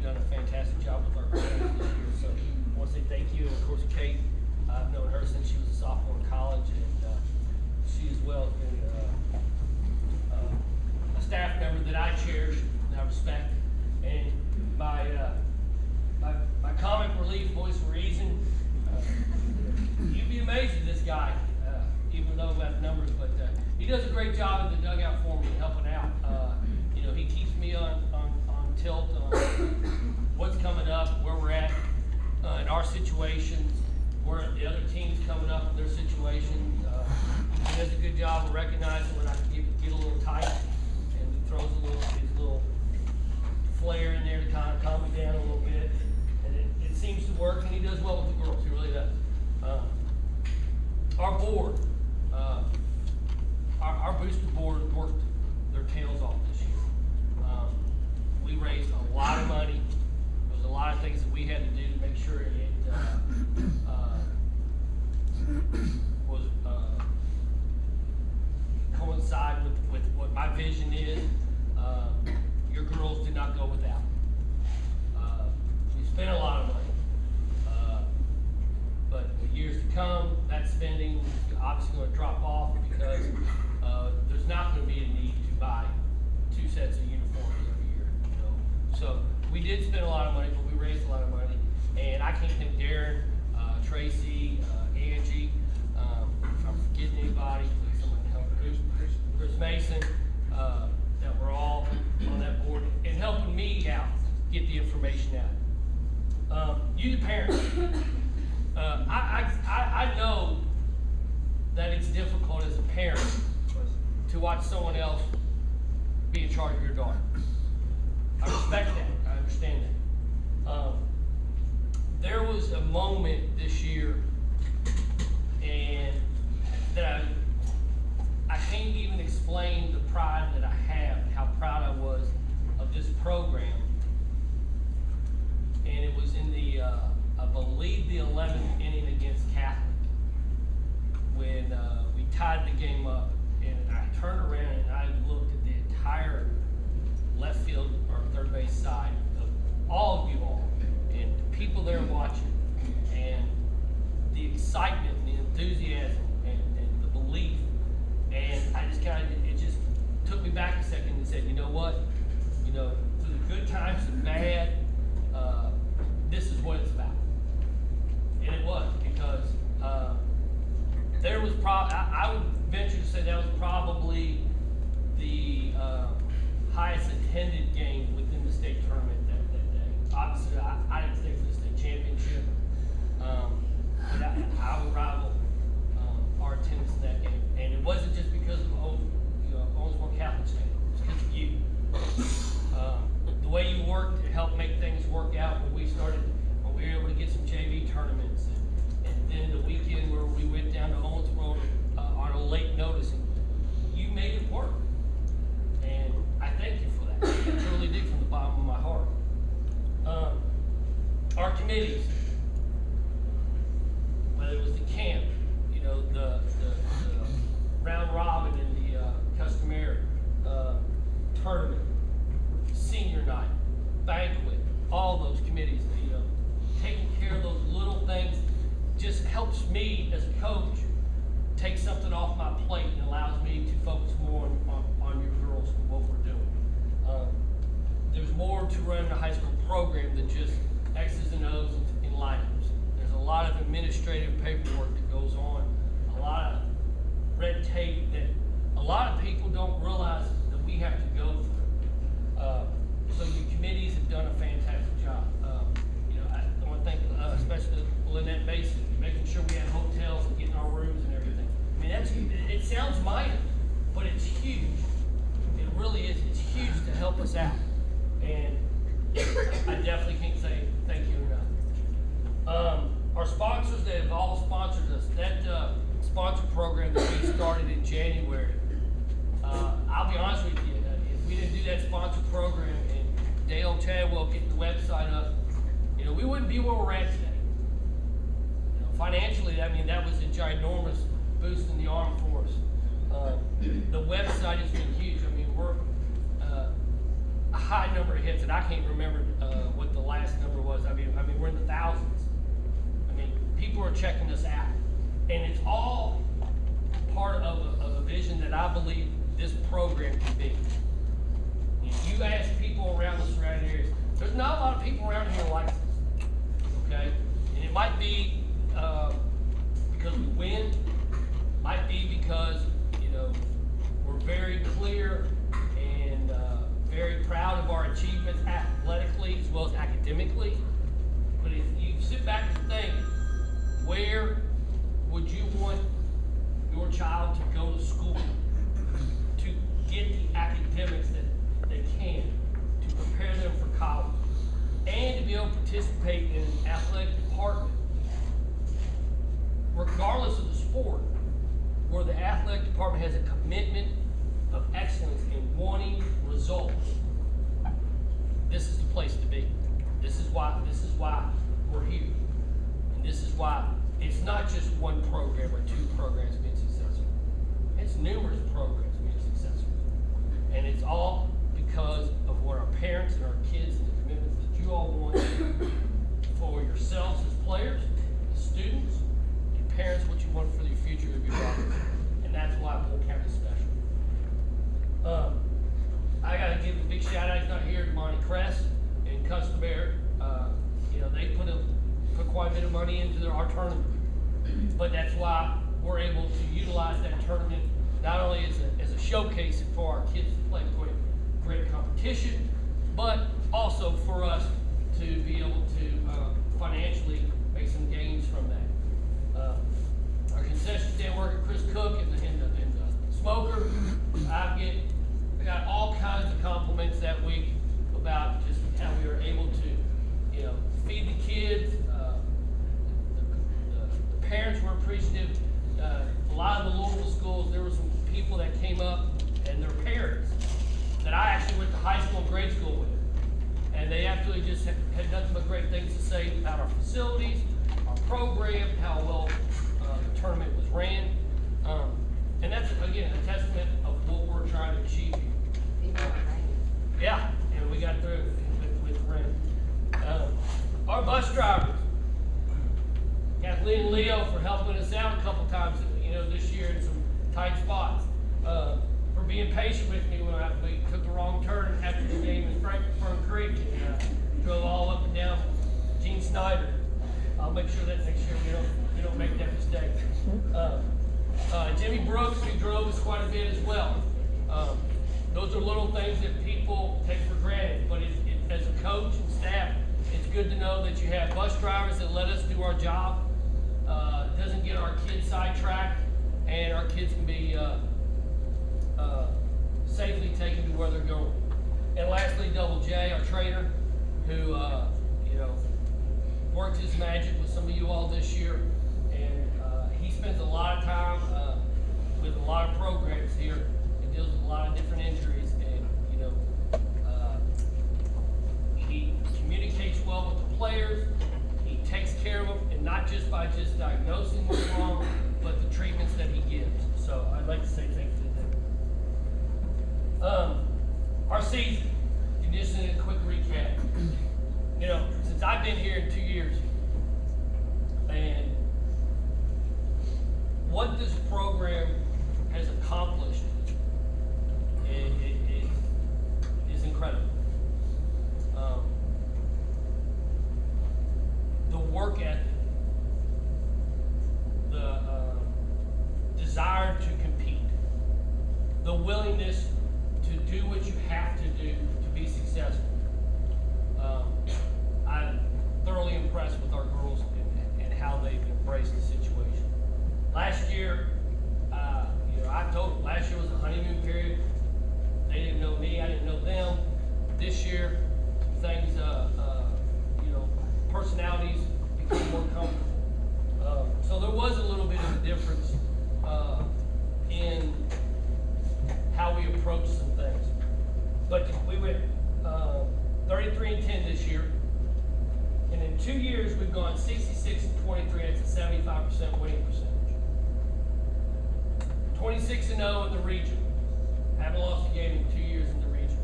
done a fantastic job with our program this year. So I want to say thank you. And of course, Kate, I've known her since she was a sophomore in college, and she as well has been a staff member that I cherish and I respect. And my comic relief voice of reason, you'd be amazed at this guy, even though we have numbers, but he does a great job in the dugout for me, helping out. He keeps me on tilt on what's coming up, where we're at in our situations, where the other team's coming up in their situations. He does a good job of recognizing when I get a little tight, and he throws his little flair in there to kind of calm me down a little bit. And it seems to work, and he does well with the girls. He really does. Our board, our booster board worked their tails off this year. We raised a lot of money. There was a lot of things that we had to do to make sure it was coincide with what my vision is. Your girls did not go without. We spent a lot of money, but in years to come, that spending is obviously going to drop off because there's not going to be a need to buy 2 sets of uniforms every year. So we did spend a lot of money, but we raised a lot of money. And I can't thank Darren, Tracy, Angie, if I'm forgetting anybody, please someone help Chris Mason, that we're all on that board and helping me out get the information out. You the parents, I know that it's difficult as a parent to watch someone else be in charge of your daughter. I respect that. I understand that. There was a moment this year, and that I can't even explain the pride that I have, how proud I was of this program. And it was in the, I believe, the 11th inning against Catholic, when we tied the game up, and I turned around and I looked at the entire left field or third base side of all of you all, and the people there watching, and the excitement, the enthusiasm, and the belief. And I just it just took me back a second and said, you know what? Through the good times and bad, this is what it's about. And it was, because there was I would venture to say that was probably the highest attended game within the state tournament that day. Obviously, I didn't stay for the state championship, but I would rival our attendance in that game. And it wasn't just because of Owensboro Catholic State. It was because of you. The way you worked to help make things work out when we were able to get some JV tournaments, and then the weekend where we went down to Owensboro on a late notice, and you made it work. And I thank you for that. I truly do, from the bottom of my heart. Our committees, whether it was the camp, the round robin and the customary tournament, senior night, banquet, all those committees, taking care of those little things just helps me as a coach take something off my plate and allows me to focus more on your girls and what we're doing. There's more to running a high school program than just X's and O's and lineups. There's a lot of administrative paperwork that goes on, a lot of red tape that a lot of people don't realize that we have to go through. So your committees have done a fantastic job. I want to thank especially Lynette Mason, making sure we had hotels and getting our rooms and everything. I mean, it sounds minor, but it's huge. It really is. It's huge to help us out. And I definitely can't say thank you enough. Our sponsors that have all sponsored us, that sponsor program that we started in January, I'll be honest with you, if we didn't do that sponsor program and Dale Chadwell getting the website up, we wouldn't be where we're at today. Financially, I mean, that was a ginormous boost in the arm force. The website has been huge. I mean, a high number of hits, and I can't remember what the last number was. I mean, we're in the thousands. I mean, people are checking us out, and it's all part of a vision that I believe this program can be. If you ask people around the surrounding areas, there's not a lot of people around here like this, okay? And it might be because we win, might be because, you know, we're very clear and very proud of our achievements athletically as well as academically. But if you sit back and think, where would you want your child to go to school to get the academics that they can to prepare them for college and to be able to participate in an athletic department, regardless of the sport, where the athletic department has a commitment of excellence in wanting results? This is the place to be. This is why we're here. And this is why it's not just one program or two programs being successful. It's numerous programs being successful. And it's all because of what our parents and our kids and the commitments that you all want for yourselves as players, as students, and parents, what you want for your future of your daughters. And that's why Boyle County is special. I got to give a big shout out. He's not here, to Monty Crest and Customary. You know, they put quite a bit of money into our tournament. But that's why we're able to utilize that tournament not only as a showcase for our kids to play great competition, but also for us to be able to financially make some gains from that. Our concession stand worker, Chris Cook, and the smoker, I got all kinds of compliments that week about just how we were able to, you know, feed the kids. The parents were appreciative. A lot of the local schools, there were some people that came up and their parents that I actually went to high school and grade school with. And they absolutely just had nothing but great things to say about our facilities, our program, how well the tournament was ran. And that's, again, a testament of what we're trying to achieve here. Yeah, and we got through with rain. Our bus drivers, Kathleen and Leo, for helping us out a couple times, you know, this year in some tight spots. For being patient with me when we took the wrong turn after the game in Fern Creek and drove all up and down Gene Snyder. I'll make sure that next year we don't make that mistake. Jimmy Brooks, who drove us quite a bit as well. Those are little things that people take for granted, but as a coach and staff, it's good to know that you have bus drivers that let us do our job. Doesn't get our kids sidetracked, and our kids can be safely taken to where they're going. And lastly, Double J, our trainer, who you know, worked his magic with some of you all this year, and he spends a lot of time with a lot of programs here and deals with a lot of different injuries, and you know, he communicates well with the players. He takes care of them, and not just by just diagnosing what's wrong, but the treatments that he gives. So I'd like to say thank you to them. Our season, just in a quick recap. You know, since I've been here in 2 years, and what this program has accomplished is incredible. The work ethic, the desire to compete, the willingness to do what you have to do to be successful. I'm thoroughly impressed with our girls and how they've embraced the situation. Last year, you know, I told them last year was a honeymoon period. They didn't know me, I didn't know them. This year, things, you know, personalities became more comfortable. So there was a little bit of a difference in how we approach some things. But we went 33-10 this year. And in 2 years, we've gone 66-23. That's a 75% winning percentage. 26-0 in the region. Haven't lost a game in 2 years in the region.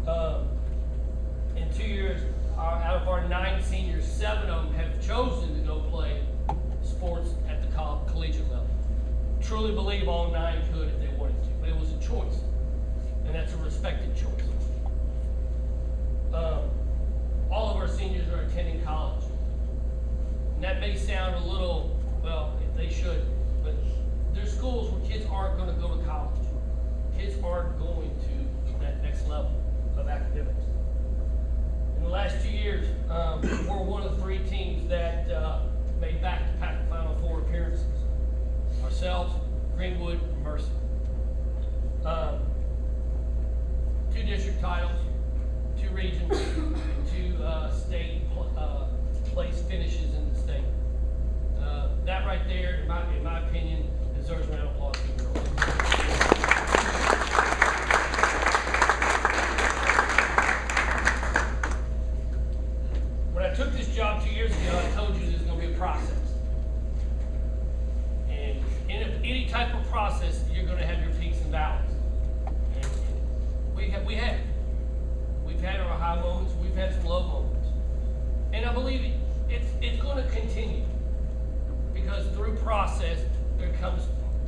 In 2 years, out of our 9 seniors, 7 of them have chosen to go play sports at the collegiate level. Truly believe all 9 could if they wanted to, but it was a choice, and that's a respected choice. All of our seniors are attending college, and that may sound a little, well, they should, but there's schools where kids aren't going to go to college. Kids aren't going to that next level of academics. In the last 2 years, we're one of 3 teams that made back-to-back Final Four appearances. Ourselves, Greenwood, and Mercy. 2 district titles, 2 regions, and 2 state place finishes in the state. That right there, in my opinion, deserves a round of applause for the girls. When I took this job 2 years ago, I told you there's going to be a process. And in any type of process, you're going to have your peaks and valleys. And we have. We've had our high moments. We've had some low moments. And I believe it's going to continue. Because through process, there comes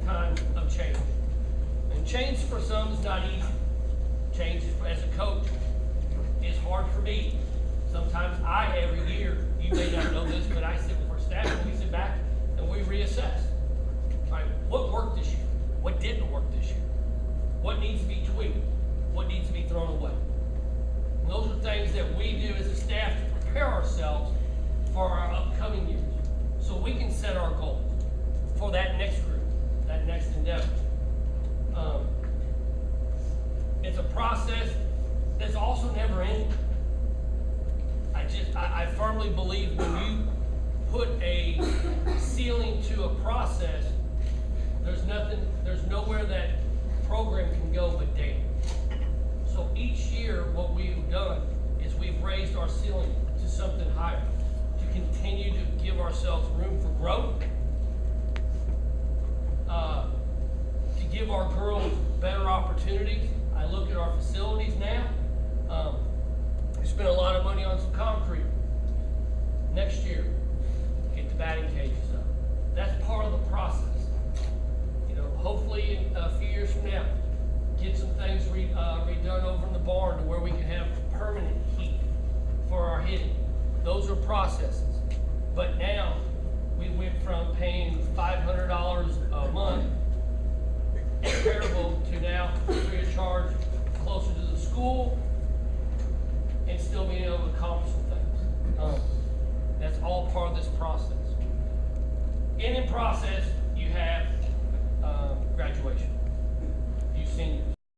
times of change. And change for some is not easy. Change as a coach is hard for me. Sometimes every year, you may not know this, but I sit with our staff and we sit back and we reassess. All right, what worked this year? What didn't work this year? What needs to be tweaked? What needs to be thrown away? And those are things that we do as a staff to prepare ourselves for our upcoming years, so we can set our goals for that next group, that next endeavor. It's a process that's also never ending. I firmly believe when you put a ceiling to a process, there's nowhere that program can go but down. So each year, what we've done is we've raised our ceiling to something higher, to continue to give ourselves room for growth, to give our girls better opportunities. I look at our facilities now. We spent a lot of money on some concrete. Next year, get the batting cages up. That's part of the process. Hopefully in a few years from now, get some things redone over in the barn to where we can have permanent heat for our hitting. Those are processes. But now, we went from paying $500 a month, comparable to now free of charge, closer to the school, and still being able to accomplish some things. That's all part of this process. And in process, you have